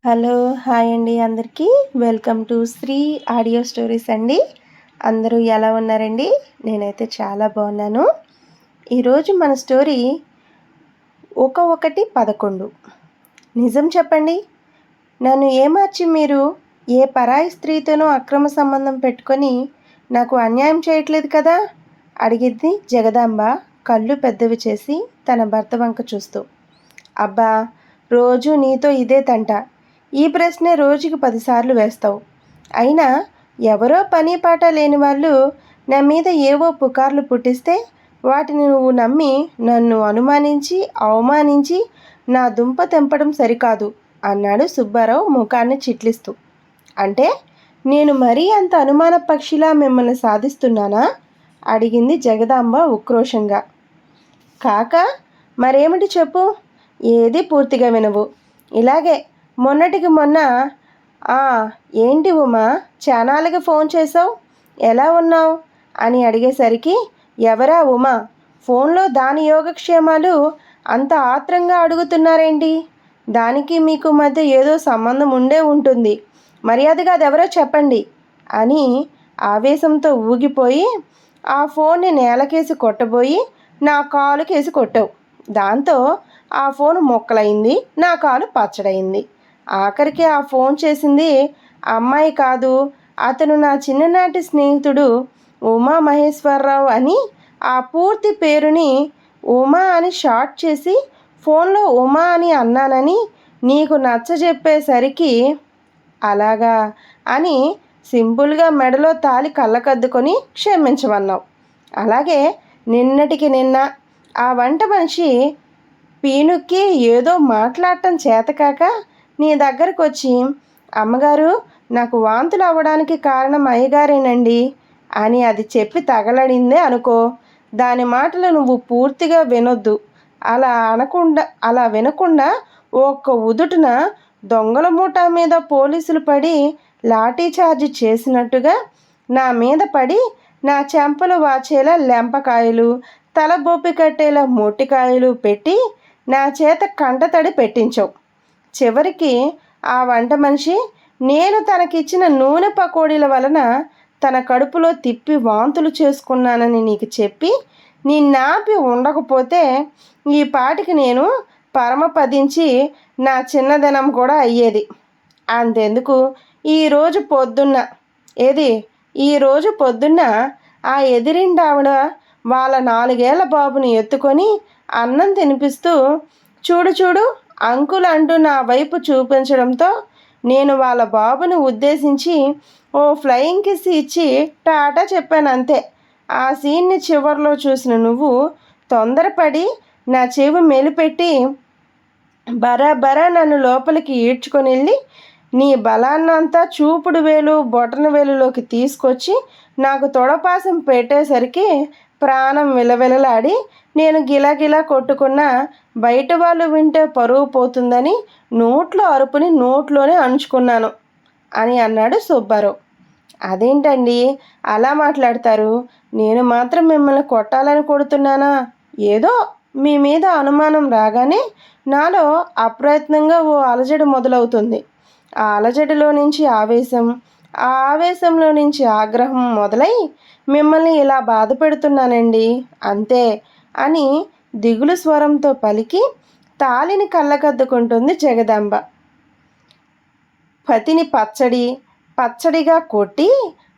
Hello! Hi అండి అందరికీ. Welcome to Sri audio stories అండి. అందరూ ఎలా ఉన్నారండి? నేనైతే చాలా బాగున్నాను. ఈరోజు మన స్టోరీ 1111. నిజం చెప్పండి, నన్ను ఏమార్చి మీరు ఏ పరాయి స్త్రీతోనో అక్రమ సంబంధం పెట్టుకొని నాకు అన్యాయం చేయట్లేదు కదా? అడిగింది జగదాంబ కళ్ళు పెద్దవి చేసి తన భర్త వంక చూస్తూ. అబ్బా, రోజు నీతో ఇదే తంట. ఈ ప్రశ్నే రోజుకి 10 సార్లు వేస్తావు. అయినా ఎవరో పని పాట లేని వాళ్ళు నా మీద ఏవో పుకార్లు పుట్టిస్తే వాటిని నువ్వు నమ్మి నన్ను అనుమానించి అవమానించి నా దుంప తెంపడం సరికాదు అన్నాడు సుబ్బారావు ముఖాన్ని చిట్లిస్తూ. అంటే నేను మరీ అంత అనుమాన పక్షిలా మిమ్మల్ని సాధిస్తున్నానా? అడిగింది జగదాంబ ఉక్రోషంగా. కాక మరేమిటి చెప్పు. ఏది పూర్తిగా వినవు. ఇలాగే మొన్నటికి మొన్న ఏంటి ఉమా, చానాళ్ళకి ఫోన్ చేసావు, ఎలా ఉన్నావు అని అడిగేసరికి ఎవరా ఉమా, ఫోన్లో దాని యోగక్షేమాలు అంత ఆత్రంగా అడుగుతున్నారేంటి? దానికి మీకు మధ్య ఏదో సంబంధం ఉండే ఉంటుంది. మర్యాదగా అదెవరో చెప్పండి అని ఆవేశంతో ఊగిపోయి ఆ ఫోన్ని నేలకేసి కొట్టబోయి నా కాలుకేసి కొట్టావు. దాంతో ఆ ఫోన్ మొక్కలైంది, నా కాలు పచ్చడైంది. ఆఖరికి ఆ ఫోన్ చేసింది అమ్మాయి కాదు, అతను నా చిన్ననాటి స్నేహితుడు ఉమా మహేశ్వరరావు అని ఆ పూర్తి పేరుని ఉమా అని షార్ట్ చేసి ఫోన్లో ఉమా అని అన్నానని నీకు నచ్చజెప్పేసరికి అలాగా అని సింపుల్గా మెడలో తాలి కళ్ళకద్దుకొని క్షమించమన్నావు. అలాగే నిన్నటికి నిన్న ఆ వంట మనిషి పీనుక్కి ఏదో మాట్లాడటం చేతకాక నీ దగ్గరకు వచ్చి, అమ్మగారు నాకు వాంతులు అవ్వడానికి కారణం అయ్యగారేనండి అని అది చెప్పి తగలడిందే అనుకో. దాని మాటలు నువ్వు పూర్తిగా వినొద్దు. అలా వినకుండా ఒక్క ఉదుటున దొంగల ముఠా మీద పోలీసులు పడి లాఠీ చార్జి చేసినట్టుగా నా మీద పడి నా చెంపలు వాచేలా లెంపకాయలు, తల బొప్పి కట్టేలా మొట్టికాయలు పెట్టి నా చేత కంటతడి పెట్టించావు. చివరికి ఆ వంట మనిషి నేను తనకిచ్చిన నూనె పకోడీల వలన తన కడుపులో తిప్పి వాంతులు చేసుకున్నానని నీకు చెప్పి నీ నాపి ఉండకపోతే ఈ పాటికి నేను పరమపదించి నా చిన్నదనం కూడా అయ్యేది. అంతెందుకు, ఈరోజు పొద్దున్న ఆ ఎదిరిండావిడ వాళ్ళ 4 ఏళ్ల బాబుని ఎత్తుకొని అన్నం తినిపిస్తూ చూడు చూడు అంకుల్ అంటూ నా వైపు చూపించడంతో నేను వాళ్ళ బాబుని ఉద్దేశించి ఓ ఫ్లయింగ్ కిస్ ఇచ్చి టాటా చెప్పాను అంతే. ఆ సీన్ని చివర్లో చూసిన నువ్వు తొందరపడి నా చెవి మెలిపెట్టి బరాబరా నన్ను లోపలికి ఈడ్చుకొని వెళ్ళి నీ బలాన్నంతా చూపుడు వేలు బొటన వేలులోకి తీసుకొచ్చి నాకు తొడపాసం పెట్టేసరికి ప్రాణం విలవిలలాడి నేను గిలగిలా కొట్టుకున్న బయట వాళ్ళు వింటే పరువు పోతుందని నోట్లో అరుపుని నోట్లోనే అణుచుకున్నాను అని అన్నాడు సుబ్బారావు. అదేంటండి అలా మాట్లాడతారు? నేను మాత్రం మిమ్మల్ని కొట్టాలని కొడుతున్నానా? ఏదో మీ మీద అనుమానం రాగానే నాలో అప్రయత్నంగా ఓ అలజడి మొదలవుతుంది. ఆ అలజడిలో నుంచి ఆవేశం, ఆ ఆవేశంలో నుంచి ఆగ్రహం మొదలై మిమ్మల్ని ఇలా బాధ పెడుతున్నానండి అంతే అని దిగులు స్వరంతో పలికి తాలిని కళ్ళకద్దుకుంటుంది జగదాంబ. పతిని పచ్చడిగా కొట్టి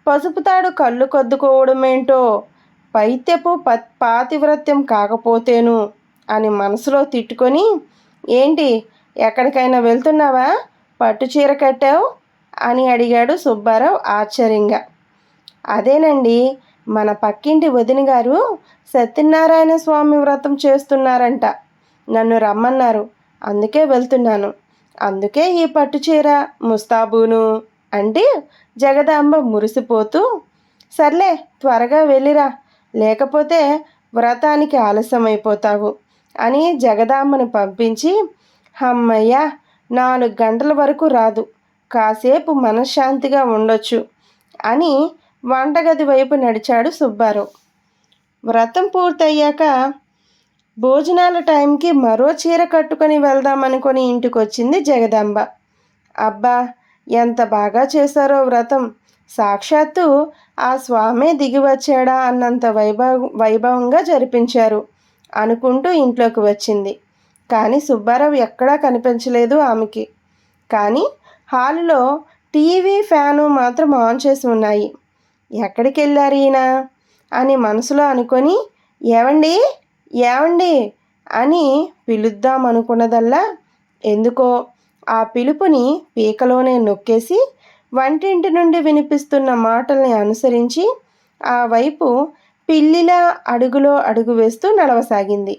పసుపుతాడు కళ్ళు కద్దుకోవడమేంటో పైత్యపు పాతివ్రత్యం కాకపోతేను అని మనసులో తిట్టుకొని, ఏంటి ఎక్కడికైనా వెళ్తున్నావా, పట్టుచీర కట్టావు అని అడిగాడు సుబ్బారావు ఆశ్చర్యంగా. అదేనండి, మన పక్కింటి వదిన గారు సత్యనారాయణ స్వామి వ్రతం చేస్తున్నారంట, నన్ను రమ్మన్నారు, అందుకే వెళ్తున్నాను. అందుకే ఈ పట్టుచీర ముస్తాబును అంటే జగదాంబ మురిసిపోతూ, సర్లే త్వరగా వెళ్ళిరా, లేకపోతే వ్రతానికి ఆలస్యమైపోతావు అని జగదాంబను పంపించి, అమ్మయ్య 4 గంటల వరకు రాదు, కాసేపు మనశ్శాంతిగా ఉండొచ్చు అని వంటగది వైపు నడిచాడు సుబ్బారావు. వ్రతం పూర్తయ్యాక భోజనాల టైంకి మరో చీర కట్టుకొని వెళ్దామనుకొని ఇంటికి వచ్చింది జగదాంబ. అబ్బా, ఎంత బాగా చేశారో వ్రతం! సాక్షాత్తు ఆ స్వామే దిగి వచ్చాడా అన్నంత వైభవంగా జరిపించారు అనుకుంటూ ఇంట్లోకి వచ్చింది. కానీ సుబ్బారావు ఎక్కడా కనిపించలేదు ఆమెకి. కానీ హాలులో టీవీ, ఫ్యాను మాత్రం ఆన్ చేసి ఉన్నాయి. ఎక్కడికి వెళ్ళారు ఈయన అని మనసులో అనుకొని, ఏవండి, ఏవండి అని పిలుద్దామనుకున్నదల్లా ఎందుకో ఆ పిలుపుని పీకలోనే నొక్కేసి వంటింటి నుండి వినిపిస్తున్న మాటల్ని అనుసరించి ఆ వైపు పిల్లిలా అడుగులో అడుగు వేస్తూ నడవసాగింది.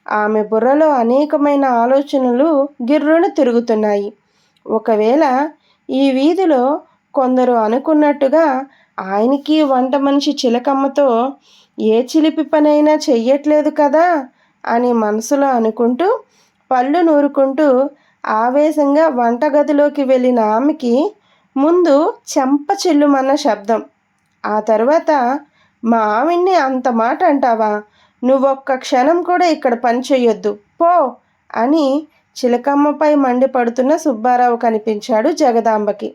ఆమె బుర్రలో అనేకమైన ఆలోచనలు గిర్రున తిరుగుతున్నాయి. ఒకవేళ ఈ వీధిలో కొందరు అనుకున్నట్టుగా ఆయనకి వంట మనిషి చిలకమ్మతో ఏ చిలిపి పనైనా చెయ్యట్లేదు కదా అని మనసులో అనుకుంటూ పళ్ళు నూరుకుంటూ ఆవేశంగా వంటగదిలోకి వెళ్ళిన ఆమెకి ముందు చెంప చెల్లుమన్న శబ్దం. ఆ తర్వాత, మా ఆవిడ్ని అంత మాట అంటావా? నువ్వొక్క క్షణం కూడా ఇక్కడ పని చెయ్యొద్దు, పో అని చిలకమ్మపై మండిపడుతున్న సుబ్బారావు కనిపించాడు జగదాంబకి.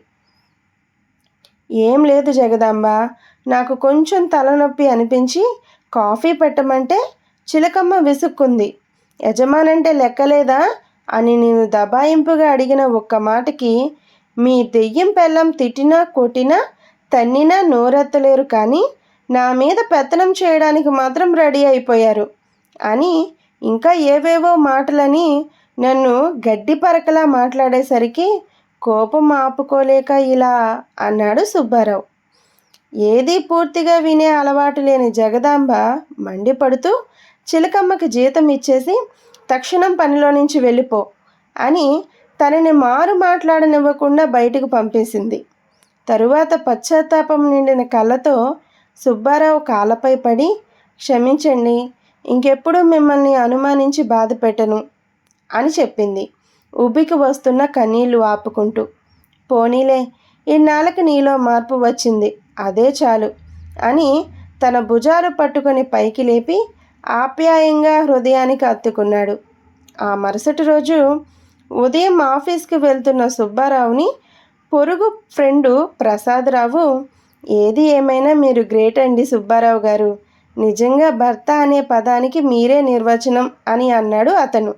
ఏం లేదు జగదాంబ, నాకు కొంచెం తలనొప్పి అనిపించి కాఫీ పెట్టమంటే చిలకమ్మ విసుక్కుంది. యజమానంటే లెక్కలేదా అని నేను దబాయింపుగా అడిగిన ఒక్క మాటకి మీ దెయ్యం పెళ్ళం తిట్టినా, కొట్టినా, తన్నినా నోరెత్తలేరు, కానీ నా మీద పెత్తనం చేయడానికి మాత్రం రెడీ అయిపోయారు అని ఇంకా ఏవేవో మాటలని నన్ను గడ్డి పరకలా మాట్లాడేసరికి కోపం ఆపుకోలేక ఇలా అన్నాడు సుబ్బారావు. ఏదీ పూర్తిగా వినే అలవాటు లేని జగదాంబ మండిపడుతూ చిలకమ్మకి జీతం ఇచ్చేసి తక్షణం పనిలో నుంచి వెళ్ళిపో అని తనని మారు మాట్లాడనివ్వకుండా బయటకు పంపేసింది. తరువాత పశ్చాత్తాపం నిండిన కళ్ళతో సుబ్బారావు కాళ్ళపై పడి, క్షమించండి, ఇంకెప్పుడు మిమ్మల్ని అనుమానించి బాధ పెట్టను అని చెప్పింది, ఉబ్బికి వస్తున్న కన్నీళ్లు ఆపుకుంటూ. పోనీలే, ఇన్నాళ్ళకి నీలో మార్పు వచ్చింది, అదే చాలు అని తన భుజాలు పట్టుకొని పైకి లేపి ఆప్యాయంగా హృదయానికి హత్తుకున్నాడు. ఆ మరుసటి రోజు ఉదయం ఆఫీస్కి వెళ్తున్న సుబ్బారావుని పొరుగు ఫ్రెండు ప్రసాదరావు, ఏది ఏమైనా మీరు గ్రేట్ అండి సుబ్బారావు గారు, నిజంగా భర్త అనే పదానికి మీరే నిర్వచనం అని అన్నాడు అతను.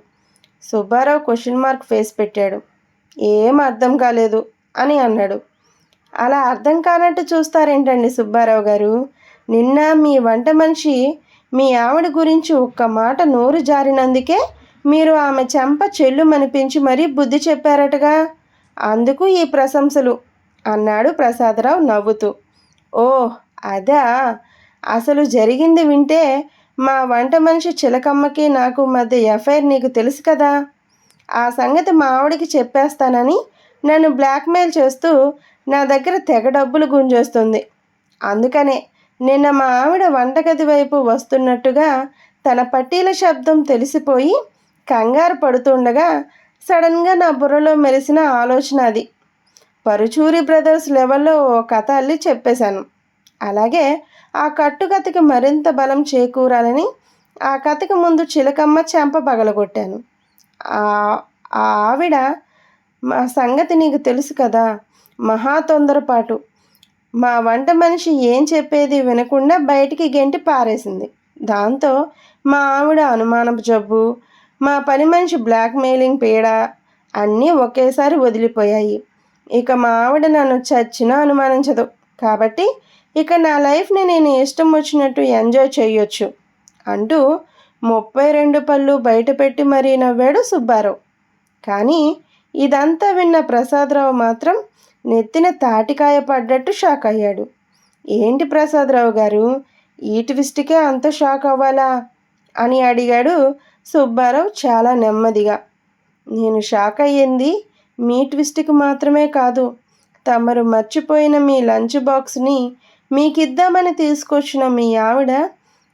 సుబ్బారావు క్వశ్చన్ మార్క్ ఫేస్ పెట్టాడు. ఏం అర్థం కాలేదు అని అన్నాడు. అలా అర్థం కానట్టు చూస్తారేంటండి సుబ్బారావు గారు? నిన్న మీ వంట మనిషి మీ ఆవిడ గురించి ఒక్క మాట నోరు జారినందుకే మీరు ఆమె చెంప చెల్లుమనిపించి మరీ బుద్ధి చెప్పారటగా, అందుకు ఈ ప్రశంసలు అన్నాడు ప్రసాదరావు నవ్వుతూ. ఓ అదా, అసలు జరిగింది వింటే మా వంట మనిషి చిలకమ్మకి నాకు మధ్య ఎఫ్ఐఆర్ నీకు తెలుసు కదా. ఆ సంగతి మా ఆవిడకి చెప్పేస్తానని నన్ను బ్లాక్మెయిల్ చేస్తూ నా దగ్గర తెగ డబ్బులు గుంజేస్తుంది. అందుకనే నిన్న మా ఆవిడ వంటగది వైపు వస్తున్నట్టుగా తన పట్టీల శబ్దం తెలిసిపోయి కంగారు పడుతుండగా సడన్గా నా బుర్రలో మెరిసిన ఆలోచన అది. పరుచూరి బ్రదర్స్ లెవెల్లో ఓ కథ అల్లి చెప్పేశాను. అలాగే ఆ కట్టుకథకి మరింత బలం చేకూరాలని ఆ కథకి ముందు చిలకమ్మ చెంప పగలగొట్టాను. ఆ ఆవిడ మా సంగతి నీకు తెలుసు కదా, మహా తొందరపాటు. మా వంట మనిషి ఏం చెప్పేది వినకుండా బయటికి గెంటి పారేసింది. దాంతో మా ఆవిడ అనుమానపు జబ్బు, మా పని మనిషి బ్లాక్మెయిలింగ్ పీడ అన్నీ ఒకేసారి వదిలిపోయాయి. ఇక మా ఆవిడ నన్ను చచ్చినా అనుమానించదు. కాబట్టి ఇక నా లైఫ్ని నేను ఇష్టం వచ్చినట్టు ఎంజాయ్ చేయొచ్చు అంటూ 32 పళ్ళు బయటపెట్టి మరీ నవ్వాడు సుబ్బారావు. కానీ ఇదంతా విన్న ప్రసాదరావు మాత్రం నెత్తిన తాటికాయ పడ్డట్టు షాక్ అయ్యాడు. ఏంటి ప్రసాదరావు గారు, ఈ ట్విస్ట్కే అంత షాక్ అవ్వాలా అని అడిగాడు సుబ్బారావు చాలా నెమ్మదిగా. నేను షాక్ అయ్యింది మీ ట్విస్ట్కి మాత్రమే కాదు, తమరు మర్చిపోయిన మీ లంచ్ బాక్స్ని మీకిద్దామని తీసుకొచ్చిన మీ ఆవిడ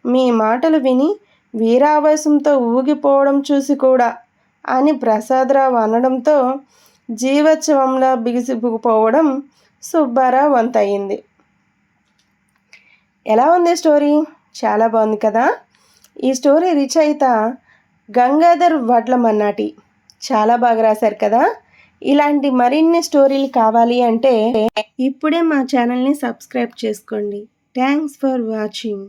మీ మాటలు విని వీరావేశంతో ఊగిపోవడం చూసి కూడా అని ప్రసాదరావు అనడంతో జీవోత్సవంలా బిగిసిపోవడం సుబ్బారావు వంతయింది. ఎలా ఉంది స్టోరీ? చాలా బాగుంది కదా. ఈ స్టోరీ రచయిత గంగాధర్ వడ్లమన్నాటి చాలా బాగా రాశారు కదా. ఇలాంటి మరిన్ని స్టోరీలు కావాలి అంటే ఇప్పుడే మా ఛానల్ని సబ్స్క్రైబ్ చేసుకోండి. Thanks for watching.